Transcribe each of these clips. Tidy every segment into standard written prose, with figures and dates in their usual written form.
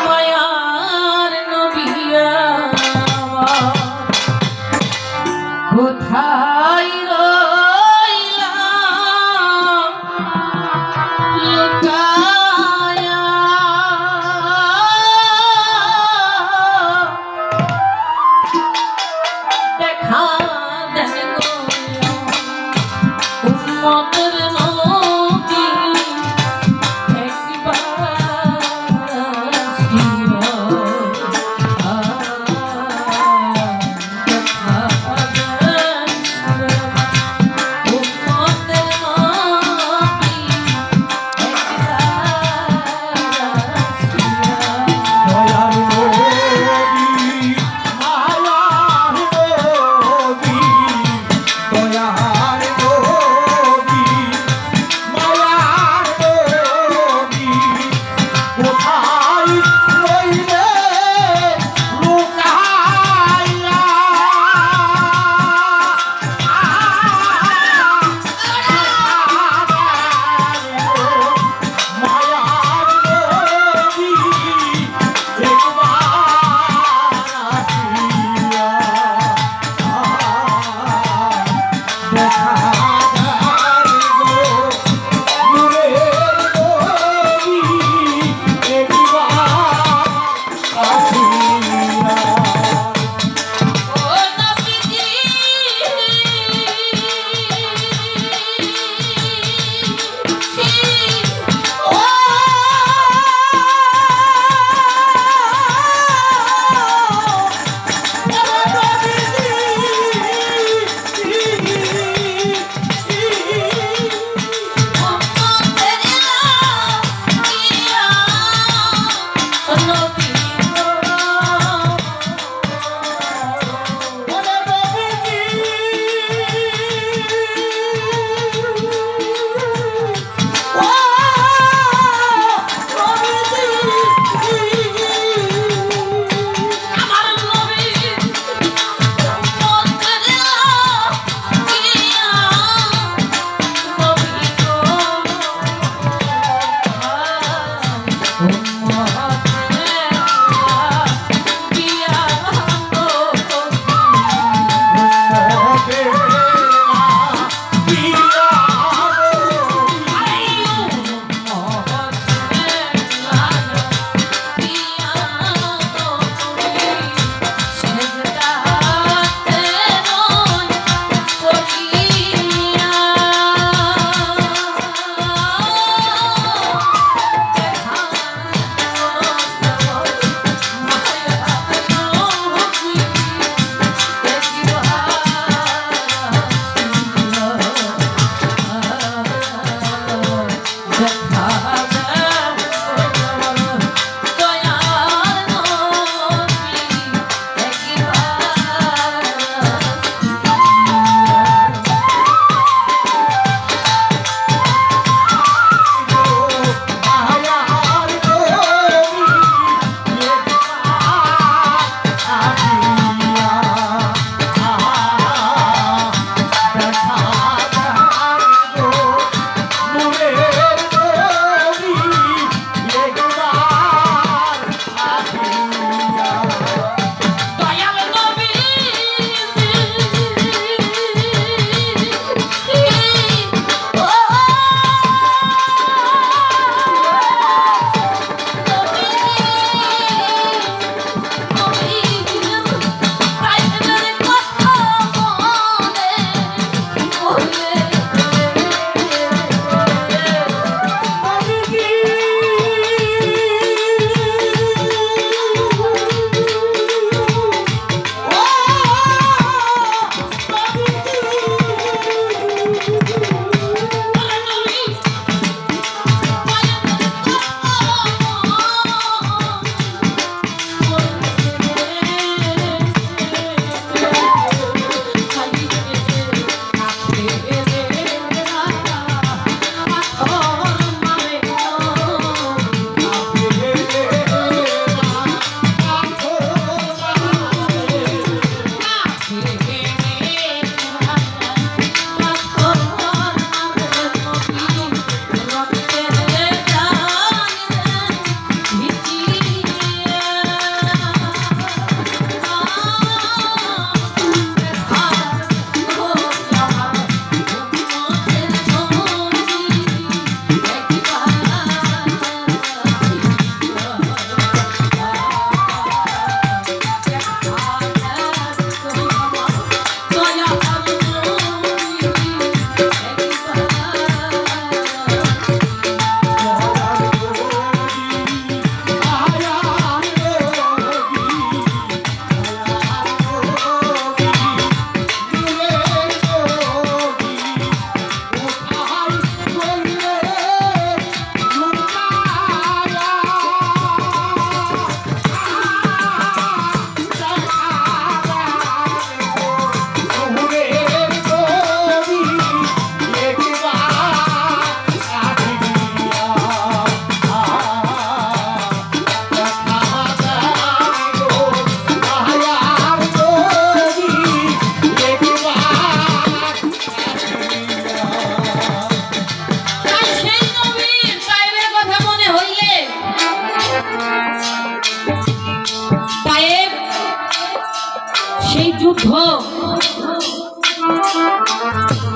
মায়ার নবী আমার কোথায় রইলাম লুকায়া দেখা দেন গো উম্মতের নবী একবার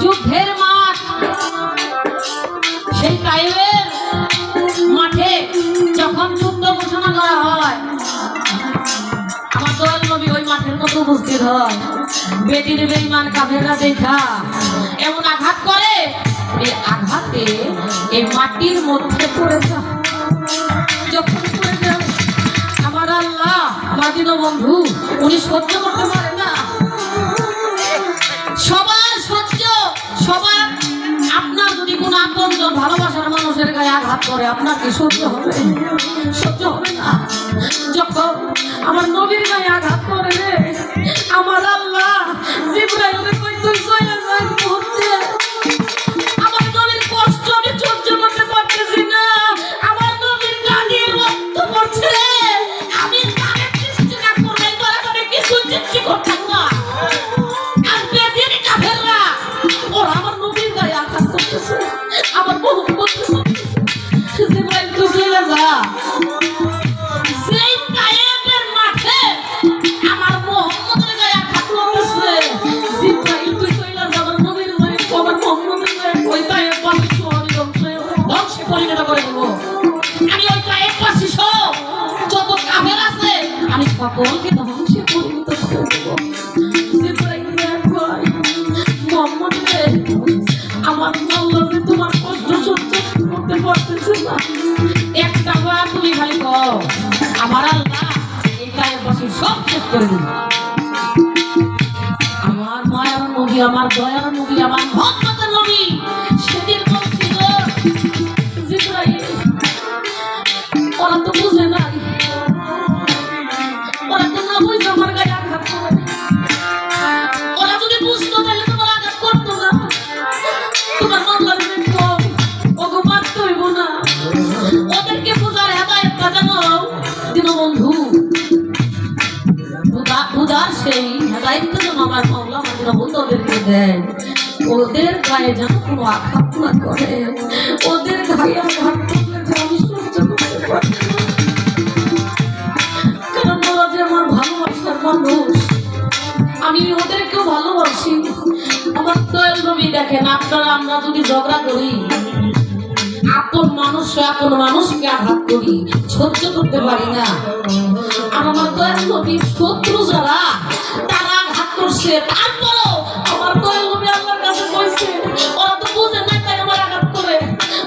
যুদ্ধের মাঠ, সেই তাইফের মাঠে যখন যুদ্ধ ঘোষণা করা হয়, আমার দয়াল নবী ওই মাঠের মতো উপস্থিত হয়। বেদির বেঈমান কাফেররা দেখা এমন আঘাত করে, এই আঘাতে এই মাটির মধ্যে পড়ে যায়। যখন পড়ে যায়, আমার আল্লাহ, আমার দীনবন্ধু, উনি সহ্য করতে পারে না। সবার সহ্য, সবার, আপনার যদি কোনো আপনজন ভালোবাসার মানুষের গায়ে আঘাত করে, আপনার কি সহ্য হবে? সহ্য হবে না। যখন আমার নবীর গায়ে আঘাত করে রে, আমার আল্লাহ জিবরাইলকে কই তুই চলে যা মুহূর্তে। আমার নবীর কষ্ট আমি সহ্য করতে পারতেছি না। আমার নবীর গায়ে রক্ত পড়ছে রে, আমি তারে সৃষ্টি না করলে তোরা তবে কিছু সৃষ্টি করতাম না। আর বেদির কাফেররা ওরা আমার নবীর গায়ে আঘাত করতেছে, আমার বহু করতেছে। জিবরাইল তুই চলে যা। সেই তায়েফের মাঠে আমার মুহাম্মদের গায়ে আঘাত করতেছে। জিবরাইল তুই চলে যা, আমার নবীর গায়ে, আমার মুহাম্মদের গায়ে ওই তায়েফবাসী আমি ধ্বংসে পরিণত করে দেবো। আমি ওই তায়েফবাসী সব যত কাফের আছে আমি সকলকে ধ্বংসে পরিণত করে দেবো। জিবরাইল কয়, মুহাম্মদ রে, আমার আল্লাহ যে তোমার কষ্ট সহ্য করতে পারতেছে না। একটা বার তুমি খালি কও, আমার আল্লাহ এই তায়েফবাসী সব শেষ করে দিন। আমার মায়ার নবী, আমার দয়ার নবী, আমার মুহাম্মদের নবী সেদিন বলছিল, জিবরাইল ওরা তো বুঝে নাই, ওরা তো না বুঝে আমার গায়ে আঘাত করে। ওরা যদি বুঝতো তাহলে তোমার আঘাত করতো না। তোমার মামলার দেখো ওগো মারতে হইব না। ওদেরকে বুঝার হেদায়েতটা জানো দীনবন্ধু, বুঝার সেই হেদায়েতটা যেন আমার মাওলা আমার দীনবন্ধু ওদেরকে দেয়। ওদের গায়ে যেন কোনো আঘাত না করে, ওদের গায়ে আঘাত করলে যে আমি সহ্য করতে পারি না। কারণ ওরা যে আমার ভালোবাসার মানুষ, আমি ওদেরকেও ভালোবাসি। আমার দয়াল নবী দেখেন, আপনারা আমরা যদি ঝগড়া করি, আপন মানুষকে আঘাত করি, সহ্য করতে পারি না। আমার দয়াল নবীর শত্রু যারা, তারা আঘাত করছে, তারপরও আমার দয়াল নবী আল্লাহর কাছে কইছে, ওরা তো বুঝে না তাই আমার আঘাত করে,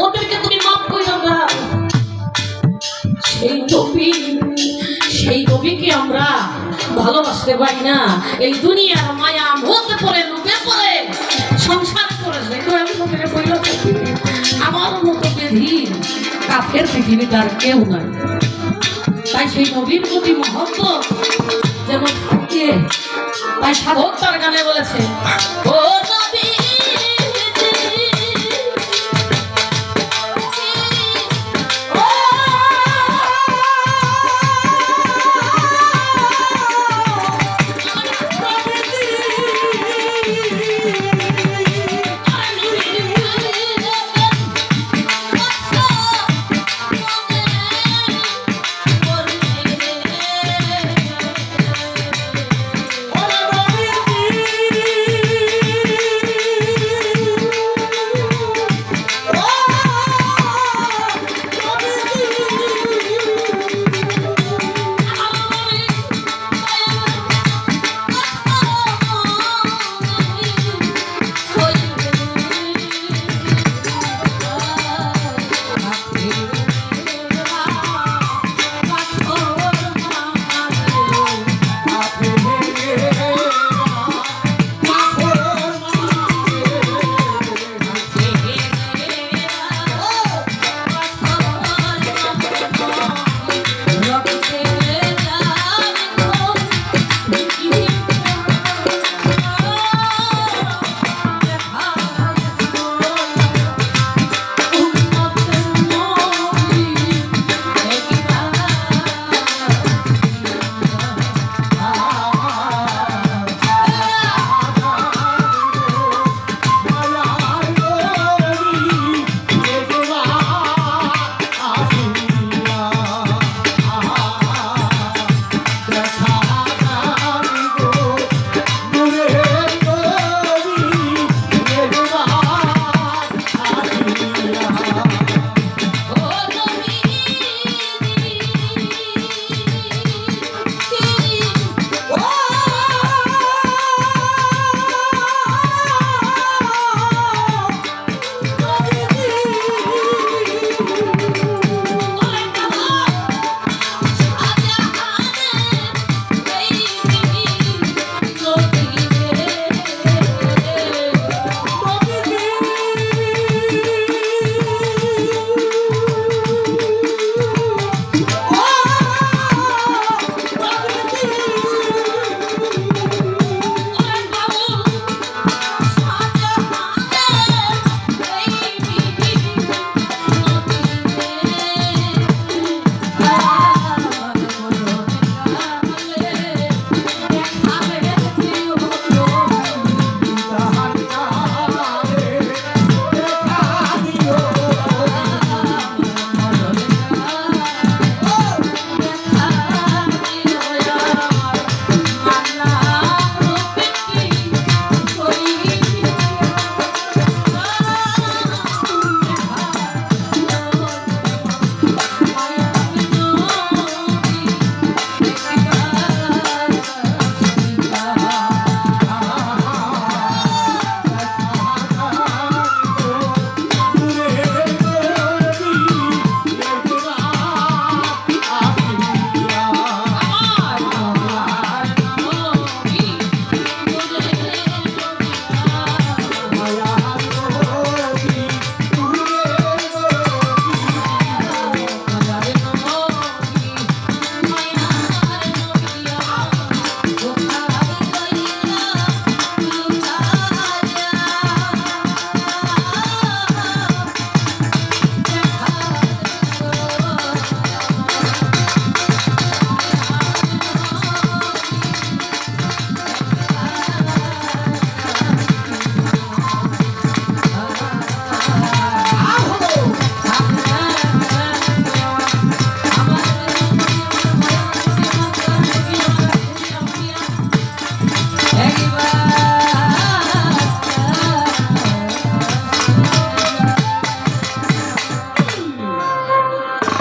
ওদেরকে তুমি মাফ কইরা দাও। সেই নবীকে আমরা ভালোবাসতে পারি না। এই দুনিয়ার মায়া মোহতে পড়ে, লুপে পড়ে সংসার করেছে। আমার মতো বেধি কাফের পৃথিবীতে আর কেউ নাই। তাই সেই নবীর প্রতি মহব্বত যেন থাকে। তাই সাধক তার গানে বলেছে, ও নবী